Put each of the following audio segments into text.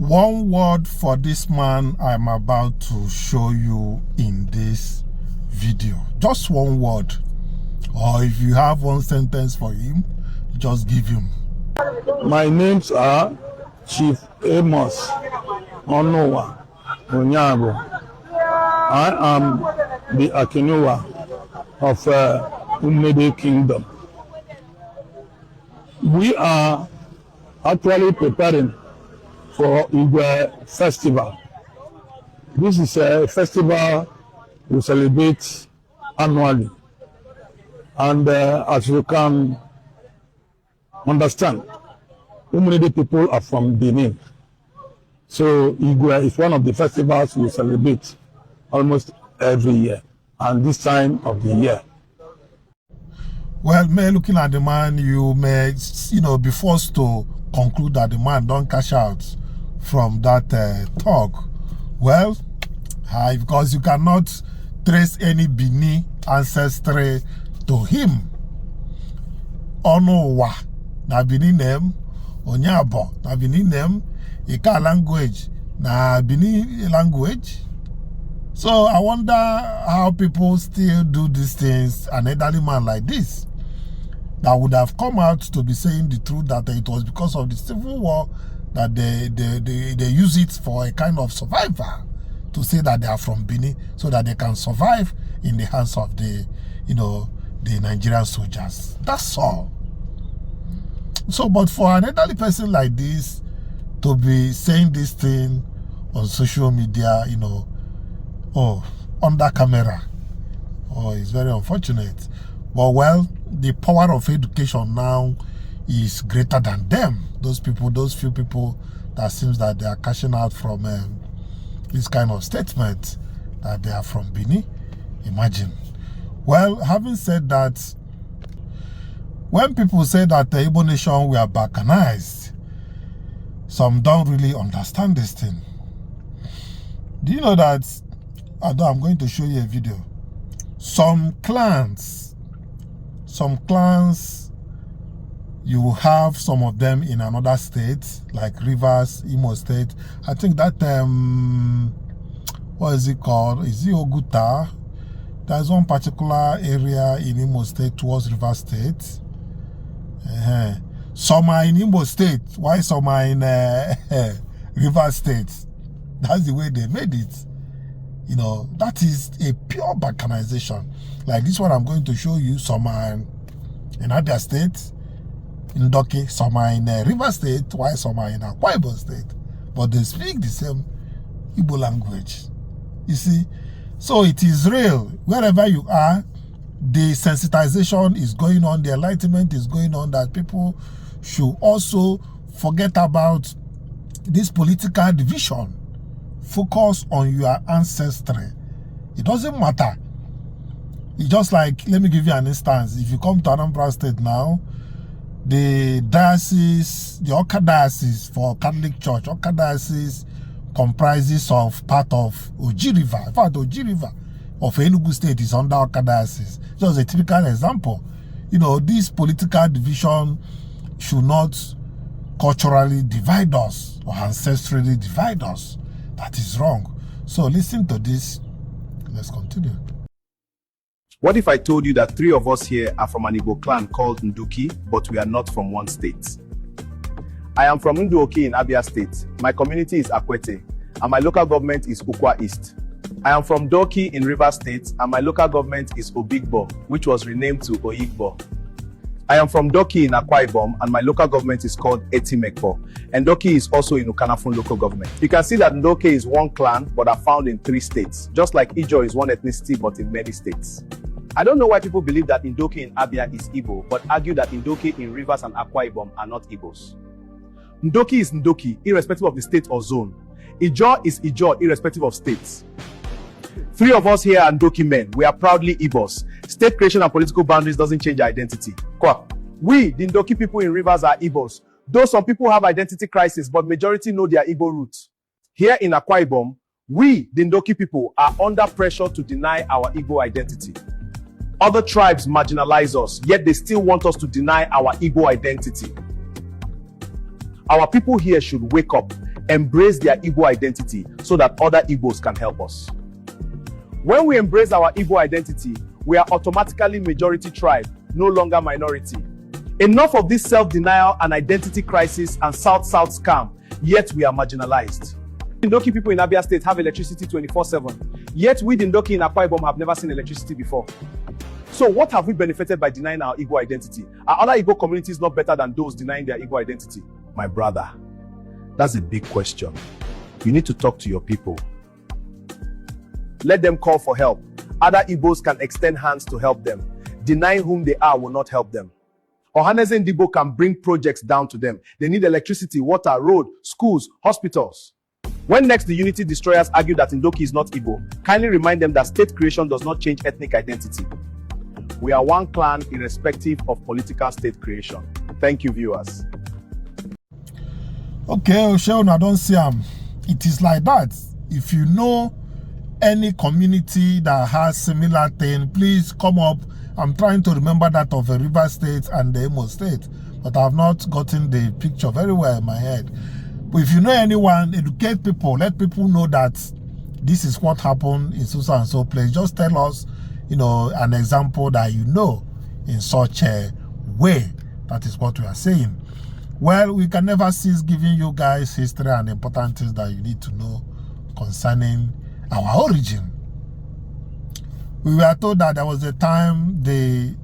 One word for this man I'm about to show you in this video. Just one word. Or if you have one sentence for him, just give him. My names are Chief Amos Onowa Onyago. I am the Akinua of Umede Kingdom. We are actually preparing for Igbo festival. This is a festival we celebrate annually. And as you can understand, Umede people are from Bini. So Igbo is one of the festivals we celebrate almost every year, and this time of the year. Well, looking at the man, you may, be forced to conclude that the man don't cash out from that talk. Well, because you cannot trace any Bini ancestry to him. Onowa, na Bini name, Onyabo, na Bini name, Ika language, na Bini language. So I wonder how people still do these things, an elderly man like this, that would have come out to be saying the truth, that it was because of the civil war that they use it for a kind of survivor, to say that they are from Bini so that they can survive in the hands of the Nigerian soldiers. That's all. So, but for an elderly person like this to be saying this thing on social media, under camera, it's very unfortunate. But well, the power of education now is greater than them. Those few people that seems that they are cashing out from this kind of statement that they are from Bini. Imagine. Well, having said that, when people say that the Igbo nation were balkanized, some don't really understand this thing. Do you know that, although I'm going to show you a video, some clans, you have some of them in another state, like Rivers, Imo State. I think that, what is it called? Is it Oguta? There's one particular area in Imo State towards Rivers State. Some are in Imo State, while some are in Rivers State. That's the way they made it. That is a pure balkanization. Like this one I'm going to show you, some are in Abia State, Indoki, some are in River State, while some are in Akwa Ibom State. But they speak the same Igbo language. You see? So it is real. Wherever you are, the sensitization is going on, the enlightenment is going on, that people should also forget about this political division. Focus on your ancestry. It doesn't matter. It's just like, let me give you an instance. If you come to Anambra State now, the diocese, the Oka diocese for Catholic Church, Oka diocese comprises of part of Oji River. In fact, Oji River of Enugu State is under Oka diocese. Just a typical example. This political division should not culturally divide us or ancestrally divide us. That is wrong. So listen to this. Let's continue. What if I told you that 3 of us here are from an Igbo clan called Indoki, but we are not from one state? I am from Indoki in Abia State. My community is Akwete, and my local government is Ukwa East. I am from Doki in Rivers State, and my local government is Obigbo, which was renamed to Oyigbo. I am from Doki in Akwa Ibom, and my local government is called Etimekpo. And Doki is also in Ukanafun local government. You can see that Ndoke is one clan, but are found in 3 states, just like Ijo is one ethnicity, but in many states. I don't know why people believe that Indoki in Abia is Igbo, but argue that Indoki in Rivers and Akwa Ibom are not Igbos. Ndoki is Ndoki, irrespective of the state or zone. Ijo is Ijo, irrespective of states. 3 of us here are Ndoki men. We are proudly Igbos. State creation and political boundaries doesn't change our identity. We, the Indoki people in Rivers, are Igbos. Though some people have identity crisis, but majority know their Igbo roots. Here in Akwa Ibom, we, the Indoki people, are under pressure to deny our Igbo identity. Other tribes marginalize us, yet they still want us to deny our Igbo identity. Our people here should wake up. embrace their Igbo identity so that other Igbos can help us. When we embrace our Igbo identity, we are automatically majority tribe, no longer minority. Enough of this self-denial and identity crisis and South-South scam, yet we are marginalized. Indoki people in Abia State have electricity 24/7, yet we Indoki in Akwa Ibom have never seen electricity before. So what have we benefited by denying our Igbo identity? Are other Igbo communities not better than those denying their Igbo identity? My brother, that's a big question. You need to talk to your people. Let them call for help. Other Igbos can extend hands to help them. Denying whom they are will not help them. Ohaneze Ndigbo can bring projects down to them. They need electricity, water, road, schools, hospitals. When next the unity destroyers argue that Indoki is not Igbo, kindly remind them that state creation does not change ethnic identity. We are one clan irrespective of political state creation. Thank you, viewers. Okay, Osheon, I don't see it is like that. If you know any community that has similar thing, please come up. I'm trying to remember that of the River State and the Imo State, but I have not gotten the picture very well in my head. But if you know anyone, educate people, let people know that this is what happened in so and so place. Just tell us, you know, an example that you know in such a way. That is what we are saying. Well, we can never cease giving you guys history and important things that you need to know concerning our origin. We were told that there was a time they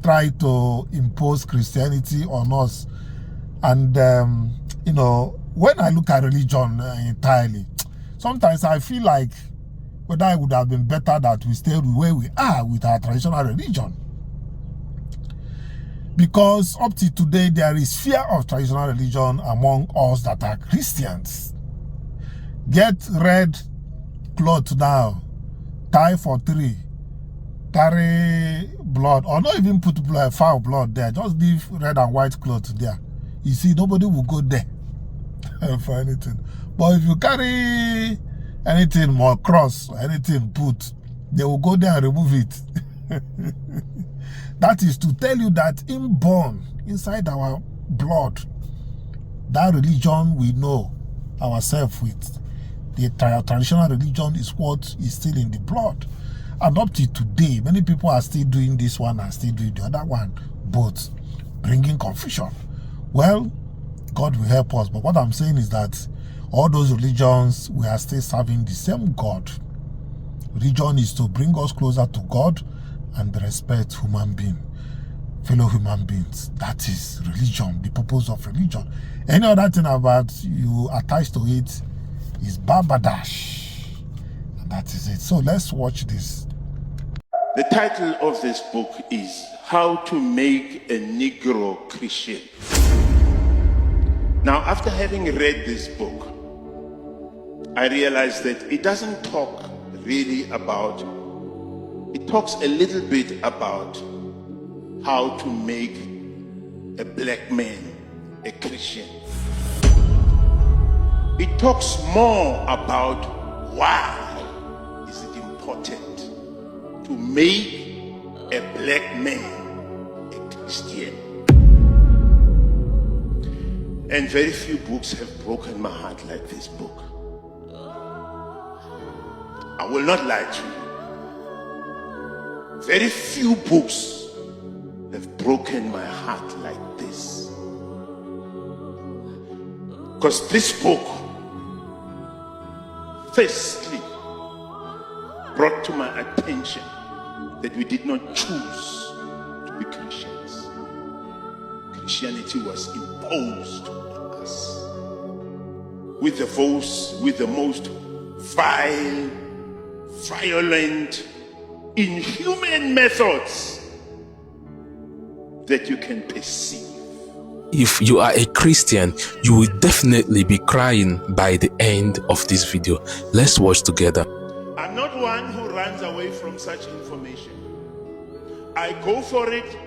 tried to impose Christianity on us. And, you know, when I look at religion entirely, sometimes I feel like whether it would have been better that we stayed where we are with our traditional religion. Because up to today, there is fear of traditional religion among us that are Christians. Get red cloth now, tie for 3, carry blood, or not even put blood, foul blood there, just leave red and white cloth there. You see, nobody will go there for anything. But if you carry anything more cross, anything put, they will go there and remove it. That is to tell you that inborn, inside our blood, that religion we know ourselves with, the traditional religion is what is still in the blood. And up to today, many people are still doing this one and still doing the other one, both bringing confusion. Well, God will help us. But what I'm saying is that all those religions, we are still serving the same God. Religion is to bring us closer to God and respect human beings, fellow human beings. That is religion, the purpose of religion. Any other thing about you attached to it is Babadash. And that is it. So let's watch this. The title of this book is How to Make a Negro Christian. Now, after having read this book, I realized that it doesn't talk really about, it talks a little bit about how to make a black man a Christian. It talks more about why is it important to make a black man a Christian. And very few books have broken my heart like this book. I will not lie to you. Very few books have broken my heart like this. Because this book, firstly, brought to my attention that we did not choose to be Christians. Christianity was imposed on us with the most vile, violent, inhuman methods that you can perceive. If you are a Christian, you will definitely be crying by the end of this video. Let's watch together. I'm not one who runs away from such information. I go for it.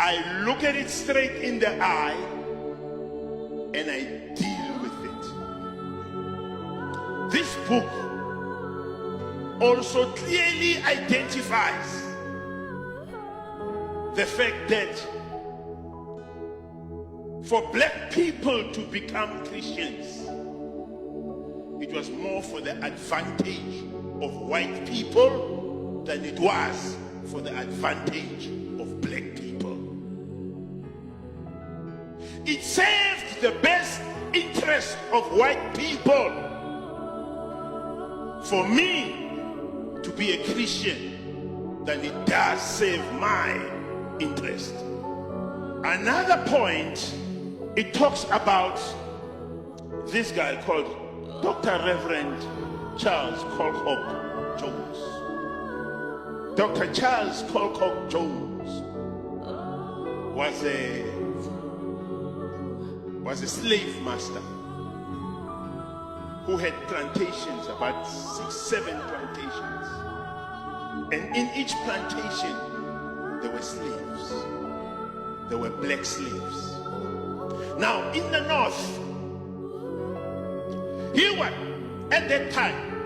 I look at it straight in the eye and I deal with it. This book also clearly identifies the fact that for black people to become Christians. It was more for the advantage of white people than it was for the advantage of black people. It served the best interest of white people for me to be a Christian than it does serve my interest. Another point, it talks about this guy called Dr. Reverend Charles Colcock Jones. Dr. Charles Colcock Jones was a slave master who had plantations, about 6-7 plantations. And in each plantation, there were slaves. There were black slaves. Now, in the north, here what? At that time,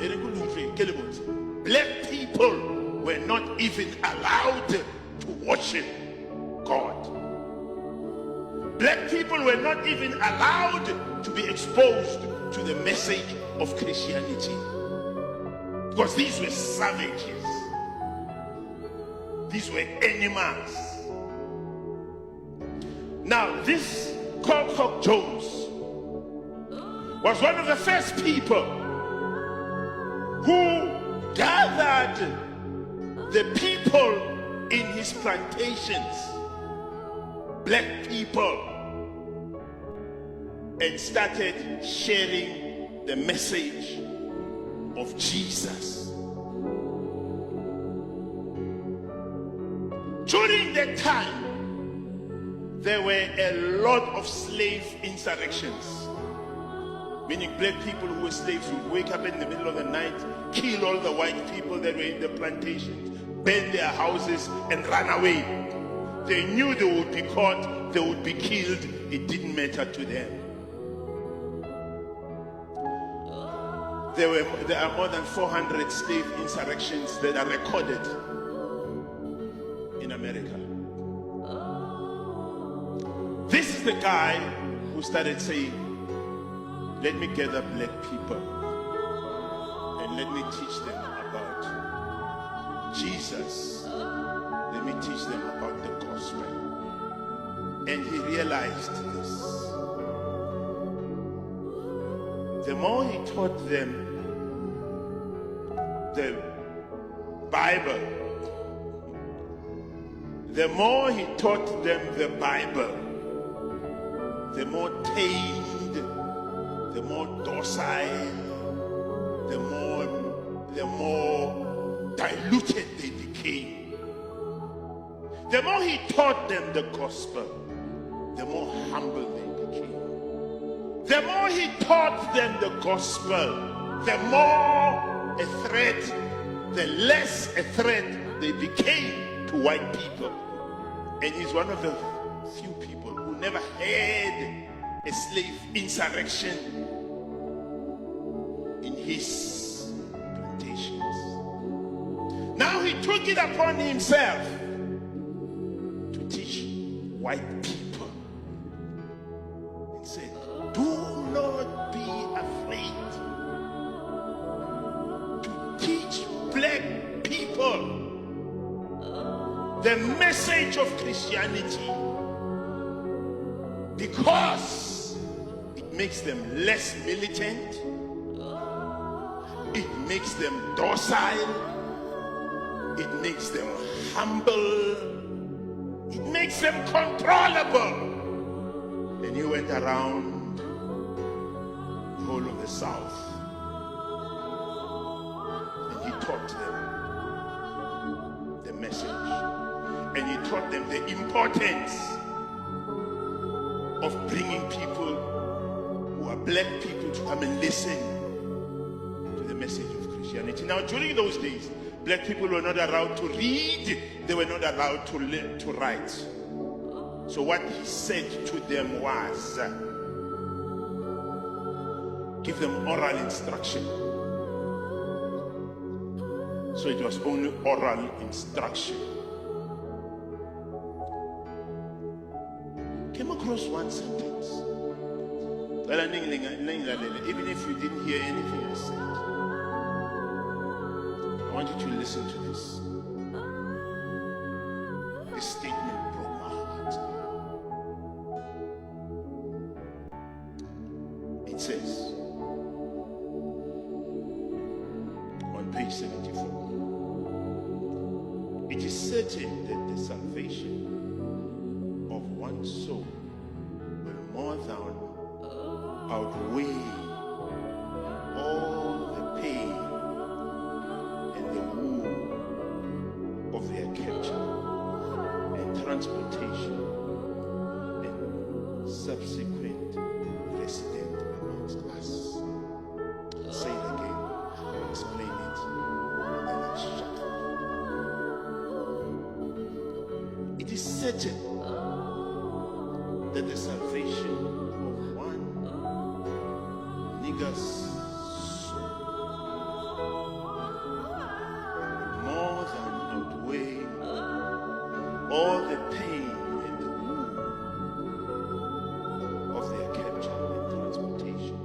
black people were not even allowed to worship God. Black people were not even allowed to be exposed to the message of Christianity. Because these were savages. These were animals. Now, this Colcock Jones was one of the first people who gathered the people in his plantations, black people, and started sharing the message of Jesus. During that time, there were a lot of slave insurrections. Meaning black people who were slaves would wake up in the middle of the night, kill all the white people that were in the plantations, burn their houses and run away. They knew they would be caught, they would be killed. It didn't matter to them. There are more than 400 slave insurrections that are recorded in America. This is the guy who started saying, let me gather black people and let me teach them about Jesus. Let me teach them about the gospel. And he realized this. The more he taught them the Bible, the more he taught them the Bible, the more tamed, the more docile, the more diluted they became. The more he taught them the gospel, the more humble they became. The more he taught them the gospel, the more a threat, the less a threat they became to white people. And he's one of the few people who never had a slave insurrection in his plantations. Now he took it upon himself to teach white people and said, do not be afraid to teach black people the message of Christianity, because it makes them less militant, it makes them docile, it makes them humble, it makes them controllable. And he went around the whole of the South and he taught them the message. And he taught them the importance of bringing people who are black people to come and listen to the message of Christianity. Now, during those days, black people were not allowed to read, they were not allowed to write. So what he said to them was, give them oral instruction. So it was only oral instruction. Came across close one sentence. Even if you didn't hear anything I said, I want you to listen to this. This statement broke my heart. It says on page 74, it is certain that the salvation of one soul will more than outweigh all the pain and the woe of their capture and transportation and subsequent resident amongst us. I'll say it again, I'll explain it, and then I'll shut up. It is certain that the salvation of one nigger's soul more than outweigh all the pain and the woe of their capture and transportation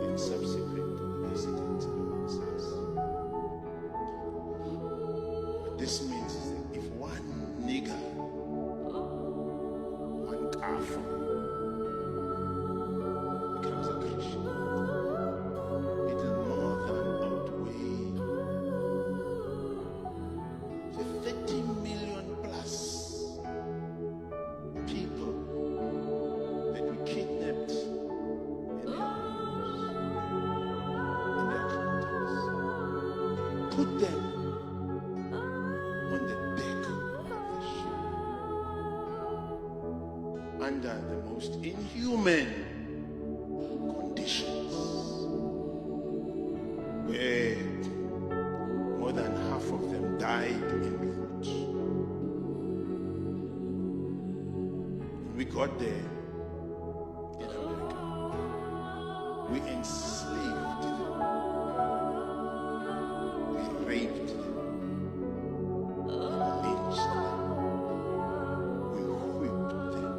and subsequent residence amongst us. What this means is that if one nigger, one kafir, becomes a Christian, it will more than outweigh the 30 million plus people that we kidnapped and held in their countries. Put them on the deck of the ship under the most inhuman conditions, where more than half of them died en route. When we got there in America, we enslaved them, we raped them, we lynched them, we whipped them,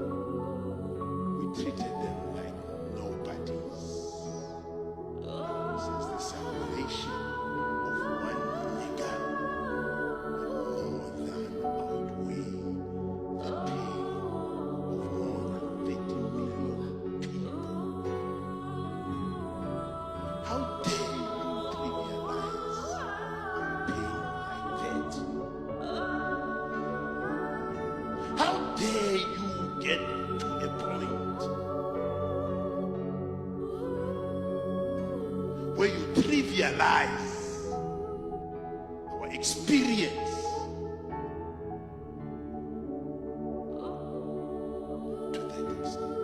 we treated them like nobodies. Since the salvation of one nigger will more than outweigh the pain of more than 50 million people. How dare you trivialize pain like that? How dare you get to a point where you trivialize our experience to that extent?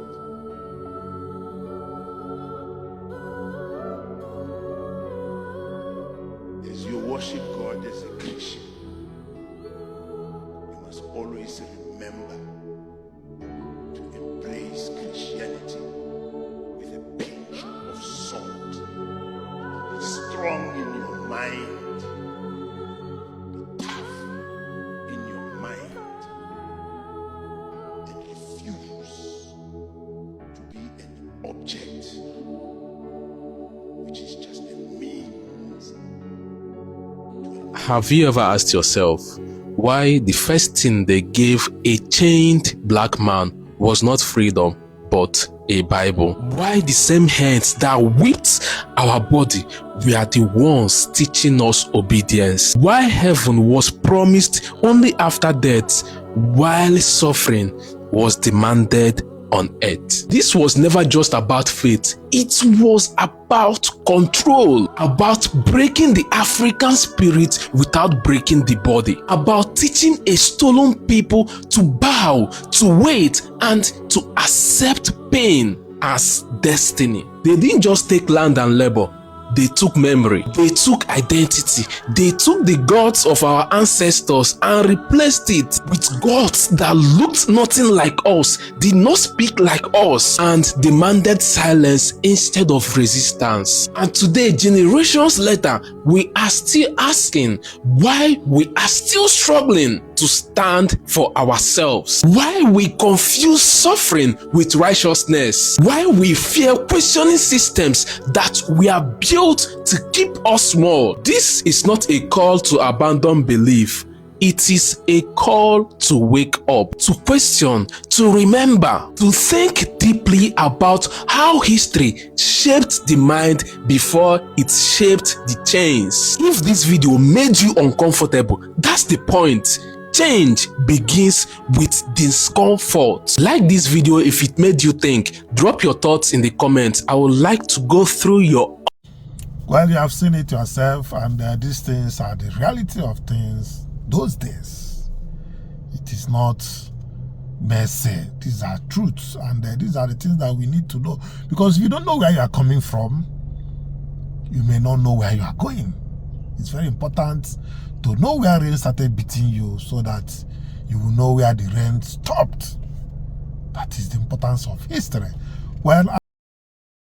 As you worship God as a Christian, you must always remember to embrace Christianity with a pinch of salt. Be strong in your mind, be tough in your mind, and refuse to be an object which is just a means to an Have you ever asked yourself why the first thing they gave a chained black man was not freedom but a Bible? Why the same hands that whipped our body were the ones teaching us obedience? Why heaven was promised only after death while suffering was demanded on earth? This was never just about faith, it was about control, about breaking the African spirit without breaking the body, about teaching a stolen people to bow, to wait, and to accept pain as destiny. They didn't just take land and labor, they took memory, they took identity, they took the gods of our ancestors and replaced it with gods that looked nothing like us, did not speak like us, and demanded silence instead of resistance. And today, generations later, we are still asking why we are still struggling. to stand for ourselves? Why we confuse suffering with righteousness? Why we fear questioning systems that we are built to keep us small? This is not a call to abandon belief. It is a call to wake up, to question, to remember, to think deeply about how history shaped the mind before it shaped the chains. If this video made you uncomfortable, that's the point. Change begins with discomfort. Like this video if it made you think. Drop your thoughts in the comments. I would like to go through your... Well, you have seen it yourself, and these things are the reality of things. Those days, it is not mercy. These are truths, and these are the things that we need to know. Because if you don't know where you are coming from, you may not know where you are going. It's very important to know where rain started beating you, so that you will know where the rain stopped. That is the importance of history. Well,